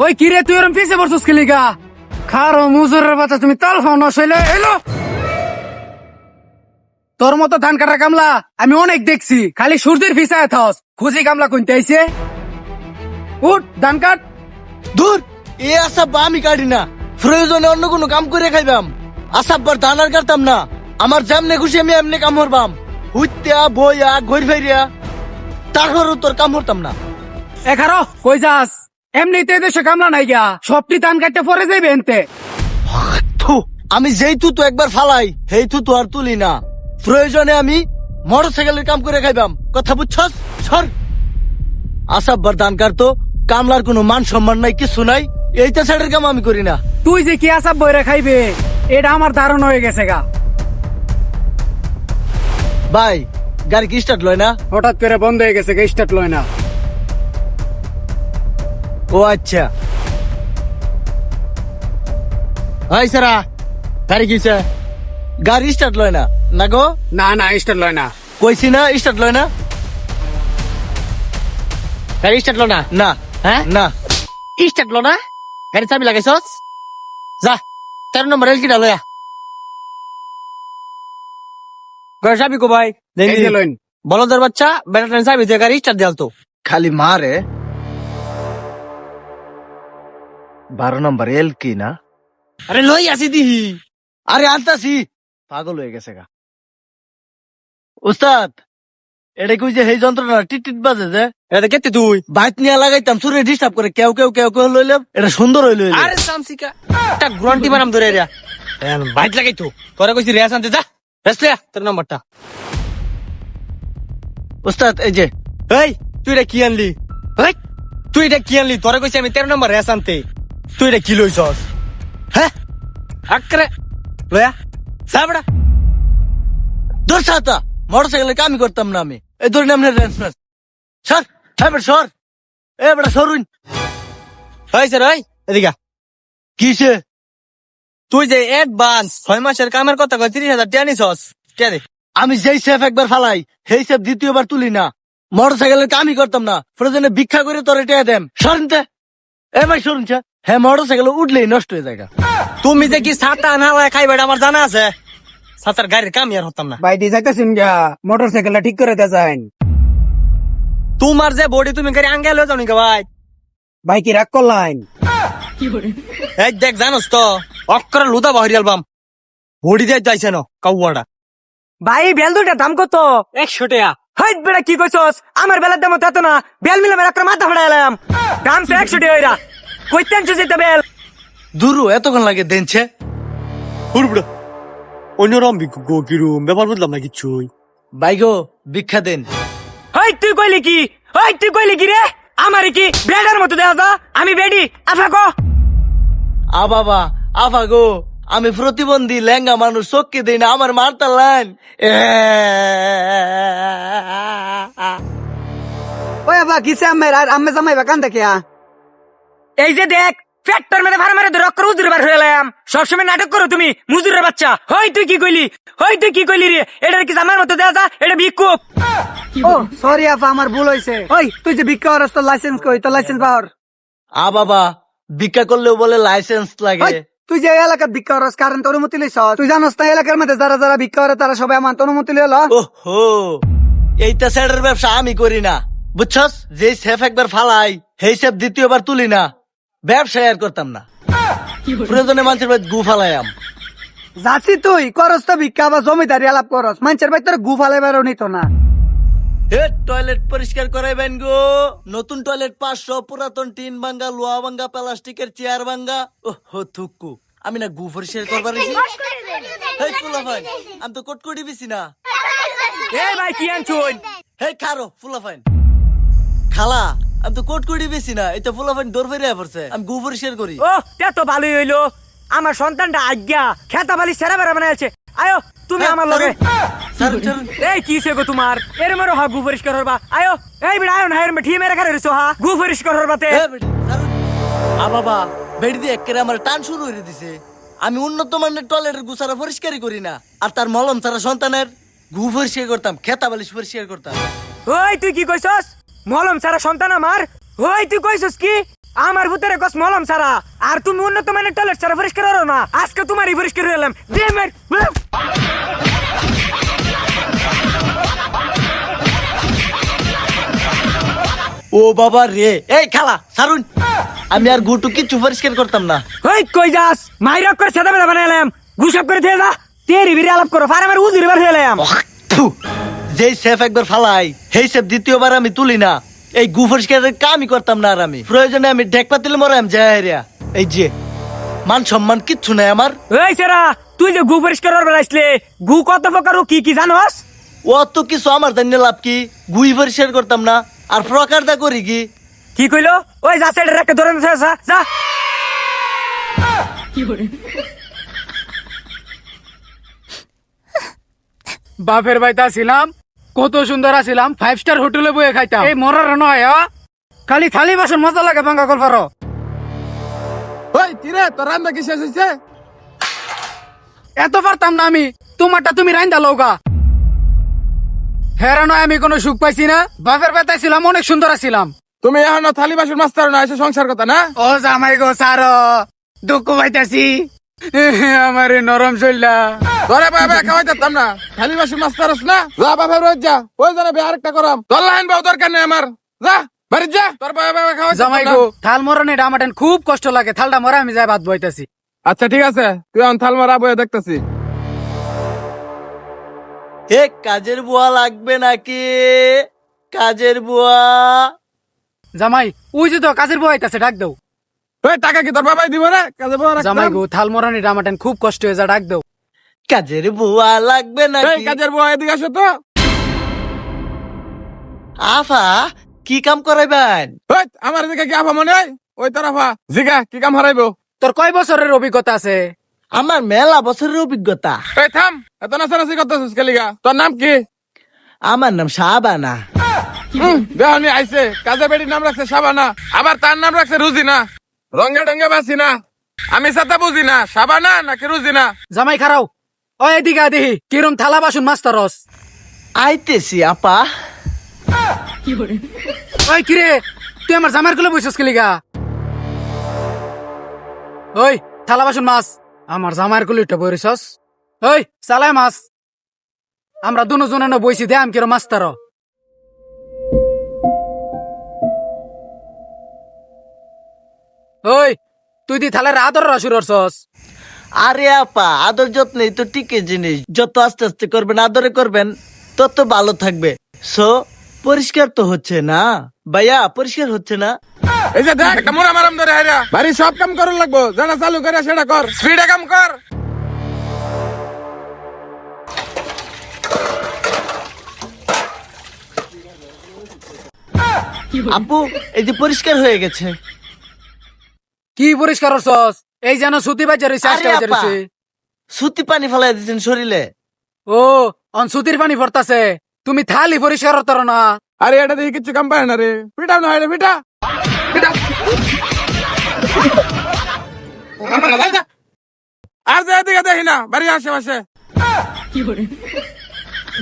ওই কিরে তুই ওরম পিছে পড়ছিস কি লিগা? খারো মুজুরের বাচ্চা, তুমি তাল খাও না শৈলে এলো। তোর মতো ধান কাটার কামলা আমি অনেক দেখছি, খালি সূর্যের পিছায় থাস। খুশি কামলা কইতে আইছে। উঠ ধান কাট। দূর এ আসাব্বা আমি কাটি না, প্রয়োজনে অন্য কোনো কাম করে খাইবাম। আসাব্বার ধান আর কাটতাম না, আমার যেমনে খুশি আমি এমনি কাম করবাম। হুইত্যা বইয়া ঘর ফেরিয়া তারপরও তোর কাম করতাম না। এ খারো কই যাস? এমনিতে দেশে কামলা নাই গা, সবটি ধান কাটতে পরে যাইবে এনতে। থু, আমি যেই তো একবার ফালাই সেই তো আর তুলি না। প্রয়োজনে আমি মোটর সাইকেলের কাম করে খাইবাম, কথা বুঝছস? সর। আসাব্বার ধান কাটতো, কামলার কোনো মান সম্মান নাই, কিছু নাই। এইটা সাইডের কাম আমি করি না। তুই যে কি আসাব বইরা খাইবে এটা আমার ধারণা হয়ে গেছে গা। ভাই গাড়ি কি স্টার্ট লয় না? হঠাৎ করে বন্ধ হয়ে গেছে, স্টার্ট লয় না। ও আচ্ছা। হাই সারা, গাড়ি কিছে? গাড়ি স্টার্ট লয় না না গো? না না স্টার্ট লয় না। কইছি না স্টার্ট লয় না। গাড়ি স্টার্ট লো না? না হ্যাঁ না। স্টার্ট লো না? গাড়ি চাবি লাগাইছস? যা 13 নম্বর রেল কিনা লয়া। গাড়ি চাবি কো ভাই? এই যে লইন। বলদের বাচ্চা ব্যাটারি চাবি দিয়ে গাড়ি স্টার্ট দেয়াল তো। খালি মারে। 12 নম্বর এল কি না? আরে লই আসি দিহি। আরে আনতাছি। পাগল হয়ে গেছে গা উস্তাদ। এটা কই যে এই যন্ত্রটা টিট টিট বাজে যে, এটা কেতে তুই? বাইক নিয়ে লাগাইতাম, চুরে ডিস্টার্ব করে কেউ কেউ কেউ কেউ লইলাম। এটা সুন্দর হইলো। আরে সামসিকা একটা গ্রান্টি বানাম ধরে রিয়া। বাইক লাগাই তো। তোরা কইছি রেস আনতে যা। রেস লিয়া 13 নম্বরটা। উস্তাদ এই যে। এই তুই এটা কি আনলি? এই তুই এটা কি আনলি? তোরা কইছি আমি 13 নম্বর রেস আনতে। তুই এটা কি লইছস? হ্যাঁ আকরে লয়া সাবড়া। দূর সাতা, মোটর সাইকেলের কামই করতাম না আমি। এই ধরে নাম রেন্স সর। হ্যাঁ সর। এ বেটা সরুন। এই স্যার এই এদিকে আ। কিসে? তুই যে অ্যাডভান্স 6 মাসের কামের কথা কই 30,000 টাকা নিছস কে দে? আমি যেই সেফ একবার ফালাই সেই সেফ দ্বিতীয়বার তুলি না। মোটর সাইকেলের কামই করতাম না, প্রয়োজনে ভিক্ষা করে তোর টেয়া দেম। সরনতে এ ভাই সরুন। হ্যাঁ মোটর সাইকেল উঠলেই নষ্ট হয়ে যায়। তুমি যে কি ছাতা না লয় খাইবে এটা আমার জানা আছে। ছাতার গাড়ির কামই আর হতাম না। ভাই দি যাইতাছেন গা, মোটর সাইকেলটা ঠিক করে দেন। তোমার যে বডি তুমি গাড়ি আঙ্গে লয়ে যাও নি ভাই? ভাই কি রাগ করলাইন? এই দেখ জানোস তো অক্কর লুদা বাহির অ্যালবাম বডি দিয়ে যাইছে না কাউয়াড়া। ভাই বেল দুইটা দাম কত? 100 টাকা। হাইট বেড়া কি কইছস? আমার বেলার দাম তো এত না। বেল মিলে মেরা করে মাথা ফাড়াইলাম। দাম সে 100 টাকা হইরা। কইতেন যেতে বেল। দূরও এতক্ষণ লাগে দেনছে। হুড়বড় অন্যরকম গো কিরুম ব্যাপার বুঝলাম না কিছুই। বাইগো ভিক্ষা দেন। হাই তুই কইলি কি? হাই তুই কইলি কি রে? আমারে কি বেডার মতো দেয়া যা? আমি বেডি আফা কো। আ বাবা আফা গো, আমি প্রতিবন্ধী লেঙ্গা মানুষ, চোখকে দেই না, আমার মারতার লাইন। ওই আবা কিসে আম্মে আর আম্মে জামাই বাকান দেখিয়া। এই যে দেখ ফ্যাক্টর মেরে ভাড়া মারে রক্কর উজুর বার হয়ে এলাম। সবসময় নাটক করো তুমি মুজুরের বাচ্চা। হই তুই কি কইলি? হই তুই কি কইলি রে? এটার কি জামার মতো দেয়া যা? এটা ভিক্ষুক। ও সরি আপা, আমার ভুল হইছে। ওই তুই যে ভিক্ষা করস তোর লাইসেন্স কই? তোর লাইসেন্স পাওয়ার। আ বাবা ভিক্ষা করলেও বলে লাইসেন্স লাগে। তুই যে এলাকার ভিক্ষা করস কারণ তোর অনুমতি লইছ। তুই জানোস না এলাকার মধ্যে যারা যারা ভিক্ষা করে তারা সবাই আমার অনুমতি লইল। ওহো, এইটা সাইডের ব্যবসা আমি করি না, বুঝছস? যে সেফ একবার ফালাই সেই সেফ দ্বিতীয়বার তুলি না। ব্যবসা আর করতাম না, প্রয়োজনে মানুষের বাড়ি গু ফালাইয়াম। যাচ্ছি তুই করস তো ভিক্ষা বা জমিদারি আলাপ করস, মানুষের বাড়ি তোর গু ফালাইবারও নিত না। টয়লেট পরিষ্কার করাইবেন গো। নতুন টয়লেট 500, পুরাতন টিন ভাঙ্গা, লোহা ভাঙ্গা, প্লাস্টিকের চেয়ার ভাঙ্গা। ওহো থুকু, আমি না গু পরিষ্কার করবার আমি তো কটকটি বেশি না। এ ভাই কি আনছুন? হে খারো ফুলাফাইন খালা, আমি তো কটকটি বেশি না, এটা ফুলাফাইন দৌড় ফেরিয়া পড়ছে, আমি গু পরিষ্কার করি। ও তে তো ভালোই হইলো। আমার সন্তানটা আজ্ঞা খেতা বালি সেরা বেড়া বানাইছে। আয়ো তুমি আমার লগে। এই কি সে গো তোমার? এর মেরো হা গু পরিষ্কার হরবা। আয়ো এই বিড়া আয়ো না এর ঠিয়ে মেরে খারে রইছো হা গু পরিষ্কার হরবাতে। আ বাবা বেড়ি দিয়ে একেবারে আমার টান শুরু হয়ে দিছে। আমি উন্নত মানের টয়লেটের গু ছাড়া পরিষ্কারই করি না, আর তার মলম ছাড়া সন্তানের গু পরিষ্কার করতাম, খেতা বালিশ পরিষ্কার করতাম। ওই তুই কি কইছস? মলম ছাড়া সন্তান আমার? ওই তুই কইছস কি? আমার ভূতের কস মলম সারা আর তুমি উন্নত মানের টয়লেট সারা পরিষ্কার করো না আজকে তোমারই পরিষ্কার হলাম দে মার ও বাবা রে, এই খালা সারুন, আমি আর গুটু কিচ্ছু পরিষ্কার করতাম না। ওই কই যাস মাইরা করে সাদা বেদা বানাইলাম গুসাব করে দিয়ে যা তেরি বিরে আলাপ করো ফার আমার উজুরি বার হইলাম থু, যেই সেফ একবার ফালাই সেই সেফ দ্বিতীয়বার আমি তুলি না। এই গু পরিষ্কারের কামই করতাম না আর আমি প্রয়োজনে আমি ঢেক পাতিলে মরাম যাইয়া। এই যে মান সম্মান কিচ্ছু নাই আমার। ওই সেরা তুই যে গু পরিষ্কার করবার আসলে গু কত প্রকার ও কি কি জানোস? ও তো কিছু আমার জানিয়ে লাভ কি, গুই পরিষ্কার করতাম না আর প্রকারটা করি কি? কি কইলো? ওই যা সাইডে রাখতে ধরে যা যা বাপের বাড়িতে ছিলাম, কত সুন্দর আছিলাম, 5 স্টার হোটেলে বয়ে খাইতাম। এই মরার নয় খালি থালি বাসন মজা লাগে ভাঙ্গা কল পারো। ওই কিরে তোর রান্না কি শেষ হয়েছে? এত পারতাম না আমি, তোমারটা তুমি রান্দা লওগা। হেরা নয় আমি কোনো সুখ পাইছি না। বাপের বাড়িতে ছিলাম, অনেক সুন্দর আছিলাম। তুমি এখন থালি বাসন মাস্টার না এসে সংসার কথা না? ও জামাই গো সারো, দুঃখ পাইতাছি আমার নরম চললা। তোরে বাবা খাওয়াইতাম না, থালি বাসন মাস্টার না? যা বাপের রোজ যা, ওই জানাবে আরেকটা করাম। তোর লাইন বাবু দরকার নেই আমার, যা বাড়ি যা। তোর বাবা খাওয়াই জামাই গো থাল মরনে ডামাটেন খুব কষ্ট লাগে, থালটা মরে আমি যাই ভাত বইতাছি। আচ্ছা ঠিক আছে, তুই এখন থাল মারা বয়ে দেখতেছি। এ কাজের বুয়া লাগবে নাকি? কাজের বুয়া? জামাই ওই যে তো কাজের বউ আইতাছে, ডাক দাও। ওই টাকা কি তোর বাবাই দিব না? কাজে বড় জামাই গো থাল মরনে ডামাটেন খুব কষ্ট হয়ে যা, ডাক দাও। কাজের বুয়া লাগবে এই নাকি? কাজের বউ এদিকে আসো তো। আফা কি কাম করাইবেন? ওই আমার এদিকে কি আফা মনে হয়? ওই তোর আফা জিগা কি কাম হারাইবো? তোর কয় বছরের অভিজ্ঞতা আছে? আমার মেলা বছরের অভিজ্ঞতা। এই থাম, এত নাচানাচি করতেছিস কেলিগা? তোর নাম কি? আমার নাম শাবানা। দেহনি আইছে, কাজে বেড়ির নাম রাখছে সাবানা, আবার তার নাম রাখছে রুজিনা। রঙে ডঙ্গে বাসি না, আমি সাথে বুঝি না সাবানা নাকি রুজিনা। জামাই খারাও, ওই এদিকে দেখি কিরম থালা বাসন মাস্টারস। আইতেছি আপা। ওই কিরে তুই আমার জামার গুলো বসছিস কেলিগা? ওই থালা বাসন মাছ আমার জামার গুলো একটা বইরিছস। ওই চালাই মাছ আমরা দুজনে বইছি দে আমি কিরম মাস্টার। ওই তুই দি থালার আদর রসুর রসস। আরে আপা আদর যত্নই তো টিকে জিনিস, যত আস্তে আস্তে করবেন আদরে করবেন তত ভালো থাকবে। সো পরিষ্কার তো হচ্ছে না ভাইয়া, পরিষ্কার হচ্ছে না। এই যে দেখ একটা মোরা মারাম ধরে হাইরা, বাড়ি সব কাম করার লাগবো, জানা চালু করে সেটা কর, স্পিডে কাম কর। আপু এই যে পরিষ্কার হয়ে গেছে। কি পরিষ্কার রসস? এই যেন সুতি বাজার রয়েছে, আরে আজকে বাজার আপা, রয়েছে। সুতি পানি ফেলাই দিচ্ছেন শরীরে। ও অন সুতির পানি ভরতাছে, তুমি থালি পরিষ্কার করতার না। আরে এটা দেখি কিছু কাম পায় না রে, পিটা না হাইরে পিটা পিটা। আর যে এদিকে দেখি না বাড়ির আশেপাশে।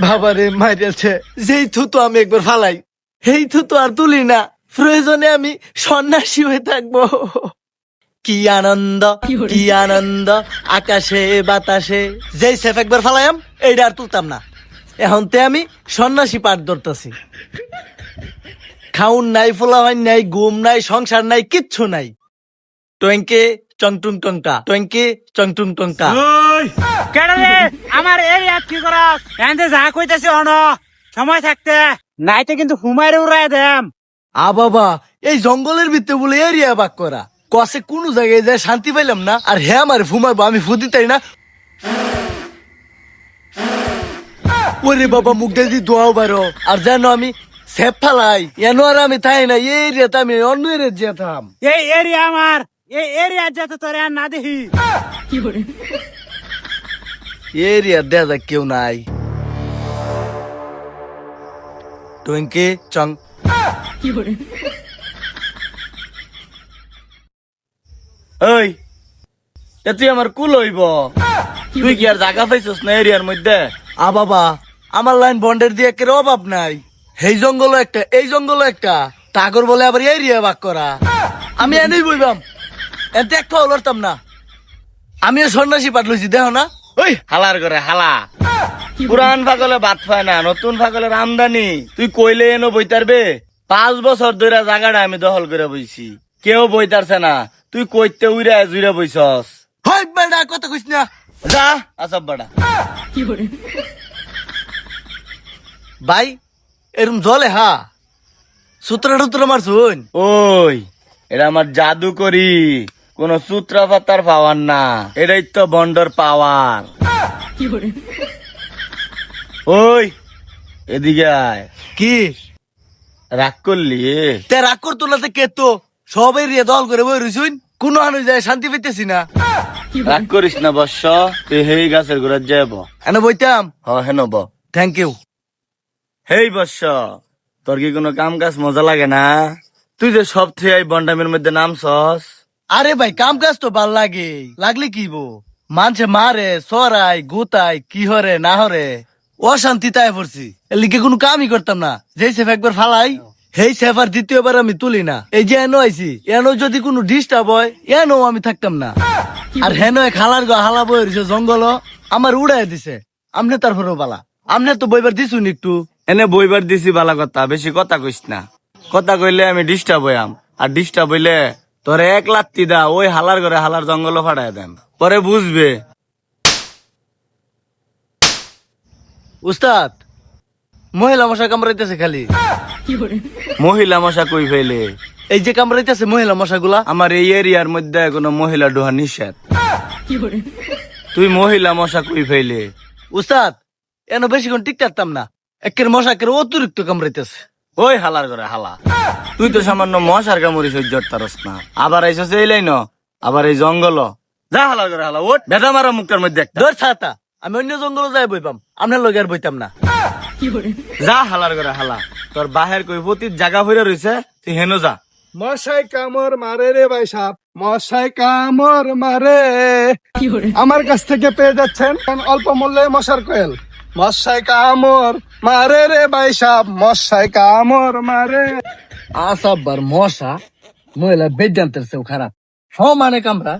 বাবারে মাইরেছে, যেই থুতু আমি একবার ফালাই সেই থুতু আর তুলি না, প্রয়োজনে আমি সন্ন্যাসী হয়ে থাকবো। কি আনন্দ কি আনন্দ, আকাশে বাতাসে যেই সেফ একবার ফালাইম এইটা আর তুলতাম না। এখন তে আমি সন্ন্যাসী পাঠ ধরতেছি। খাউন নাই, ফোলাওয়াইন নাই, ঘুম নাই, সংসার নাই, কিচ্ছু নাই। টঙ্কে চংটুং টংটা, টঙ্কে চংটুং টংটা। কেডালে আমার এরিয়া কি করাস? এন্তে যা কইতাছি অন সময় থাকতে নাইতে কিন্তু হুমায়রে উড়ায় দেম। আ বাবা, এই জঙ্গলের ভিতরে বলে এরিয়া বাক করা, কসে কোন জায়গায় যায় শান্তি পাইলাম না। আর হ্যাঁ আমার ফুমাইবো, আমি ফুদি তাই না। ওরে বাবা মুখ দিয়ে দোয়াও বারো, আর যেন আমি সেফ ফালাই এনো আর আমি তাই না, এই এরিয়াতে আমি অন্য এরিয়া যেতাম। এই এরিয়া আমার, এই এরিয়া যেতে তোরে আর না দেখি। এরিয়া দেখা কেউ নাই। টুইঙ্কি চং। ওই এ তুই আমার কুল হইব, তুই কি আর জায়গা পাইছস না এরিয়ার মধ্যে? আ বাবা আমার লাইন বন্ডের দিয়ে একের অভাব নাই। এই জঙ্গল একটা, এই জঙ্গল একটা, টাগর বলে আবার এরিয়া ভাগ করা। আমি এনেই বইবাম এতে একটা লড়তাম না। আমিও সন্ন্যাসী পাঠ লইছি দেখো না। ওই হালার করে হালা, পুরান পাগলে বাদ পায় না, নতুন পাগলের আমদানি। তুই কইলে এনো বইতারবে? 5 বছর ধরে জায়গাটা আমি দখল করে বইছি, কেউ বইতারছে না। তুই কইতে উইরা জুইরা বইছস। হই বেড়া কথা কইস না। যা আসব বাড়া। ভাই এরম জলে হা সূত্রা টুত্রা মারছুন। ওই এটা আমার জাদু করি, কোন সূত্রা পাতার পাওয়ার না, এটাই তো বন্ডর পাওয়ার। ওই এদিকে আয়। কি রাগ করলি? তে রাগ করতো না কে তো সবাই রিয়ে দল করে বই রইছুন, কোনো আনু যায় শান্তি পেতেছি না। রাগ করিস না বর্ষ, তুই হেই গাছের গোড়ার যাইব। এনে বইতাম। হেন ব। Thank you. হেই বর্ষ, তোর কি কোনো কাম কাজ মজা লাগে না? তুই যে সব থেকে এই বন্ডামের মধ্যে নামছস। আরে ভাই কাম কাজ তো ভাল লাগে, লাগলে কি বো মানছে মারে সরাই গুতাই কি হরে না হরে অশান্তি তাই পড়ছি। এর লিগে কোনো কামই করতাম না। যেই সেফ একবার ফালাই সেই সেফ আর দ্বিতীয়বার আমি তুলি না। এই যে এনো আইছি, এনো যদি কোনো ডিস্টার্ব হয় এনো আমি থাকতাম না। আর হেন খালার গো হালা বই রয়েছে জঙ্গল, আমার উড়াই দিছে। আমনে তারপরেও বালা, আমনে তো বইবার দিছুন একটু। এনে বইবার দিছি বালা কথা, বেশি কথা কইস না। কথা কইলে আমি ডিস্টার্ব হইয়াম, আর ডিস্টার্ব হইলে তোরে 1 লাত্তি দা ওই হালার ঘরে হালার জঙ্গল ফাটাই দেন, পরে বুঝবে। উস্তাদ মহিলা মশা কামড়াইতেছে খালি। মহিলা মশা কই ফেলে? এই যে কামড়াইতেছে মহিলা মশাগুলা। আমার এই এরিয়ার মধ্যে কোনো মহিলা ডোহা নিষেধ। তুই মহিলা মশা কই ফেলে? উস্তাদ এন বেশিক্ষণ টিক থাকতাম না, একের মশা একের অতিরিক্ত কামড়াইতেছে। ওই হালার ঘরে হালা, তুই তো সামান্য মশার কামড়ি সহ্য করতারস না, আবার আইসস এই লাইন, আবার এই জঙ্গল। যা হালার ঘরে হালা, ওঠ বেটা মারা মুখটার মধ্যে একটা। ধর ছাতা, আমি অন্য জঙ্গলে যাই বইপাম, আপনার লগে আর বইতাম না। যা হালার ঘরে হালা, তোর বাহের কই পতির জায়গা হইরা রইছে, তুই হেনো যা। মশাই কামড় মারে রে ভাই সাপ, মশাই কামড় মারে। আমার কাছ থেকে পেয়ে যাচ্ছেন অল্প মূল্যে মশার কোয়েল। মশাই কামড় মারে রে ভাই সাপ, মশাই কামড় মারে। আসাবার মশা মহিলা বেদান্তের চেয়েও খারাপ, সমানে কামড়া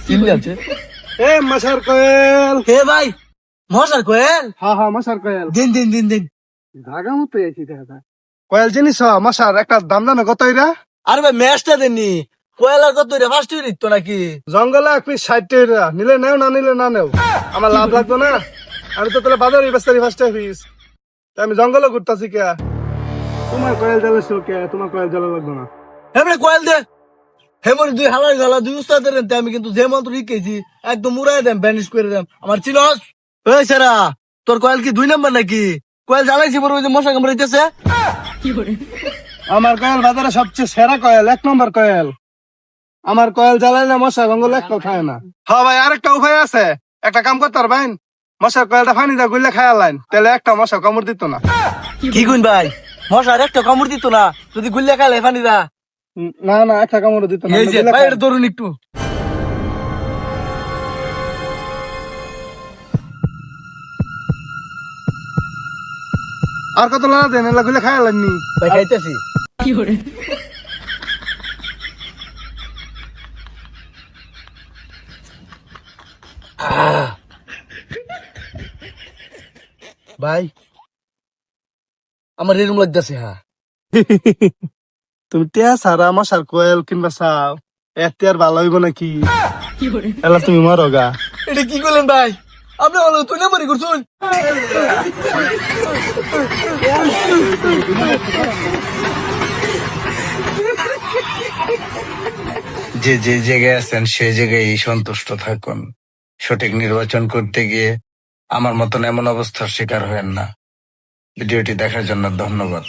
চিল্লাছে। এ মশার কোয়েল। হে ভাই মশার কোয়েল, হ্যাঁ হ্যাঁ মশার কোয়েল। দিন দিন দিন দিন। ধাগা মতো এসি দেখা কোয়েল জিনিস মশার একটা দাম জানো কত এরা? আর ভাই ম্যাচটা দেননি, কোয়েলার কত রে ফার্স্ট ইউনিট তো নাকি? জঙ্গলে 1 পিস 60 টাকা, নিলে নেও না নিলে না নেও, আমার লাভ লাগবে না। আমি তো তাহলে বাজারে বেস্তারি ফার্স্ট পিস, তাই আমি জঙ্গলে ঘুরতাছি কে। তোমার কয়েল জ্বালাইছো কে? তোমার কয়েল জ্বালা লাগবে না। হেমরে কোয়েল দে, হেমরে দুই হালার গালা দুই উস্তাদের রেন্তে আমি কিন্তু যে মন্ত্র শিখেছি একদম উড়াই দেম, ব্যানিশ করে দেম। আমার চিনস? ওই সেরা তোর কয়েল কি 2 নম্বর নাকি? কয়েল জ্বালাইছি বড় ওই যে মশা কামড়াইতেছে। আমার কয়েল বাজারে সবচেয়ে সেরা কয়েল, 1 নম্বর কয়েল। আমার কয়েল জ্বালাইলে মশা জঙ্গলে একটাও খায় না। হ্যাঁ ভাই, আরেকটা উপায় আছে, একটা কাম করতে পারবেন, মশার কয়েলটা পানি দা গুলে খায় লাইন, তাহলে একটা মশা কামড় দিত না। কি গুণ ভাই, মশার একটা কামড় দিত না যদি গুল্লা খালে ফানি দা? না না, একটা কামড় দিত না। এই যে ভাই এটা ধরুন একটু। আর কত লানা দেন, এলা গুলে খায় লাইননি। ভাই খাইতেছি। ভাই আমার এরকম লাগতেছে। হ্যাঁ তুমি টিয়া সারা মশার কয়েল কিনবা চাও, এতে আর ভালো হইব নাকি? এলা তুমি মরো গা। এটা কি করলেন ভাই? আপনি ভালো তুই নাম্বারই করছুন। যে যে জায়গায় আছেন সেই জায়গায় সন্তুষ্ট থাকুন। সঠিক নির্বাচন করতে গিয়ে আমার মতন এমন অবস্থার শিকার হবেন না। ভিডিওটি দেখার জন্য ধন্যবাদ।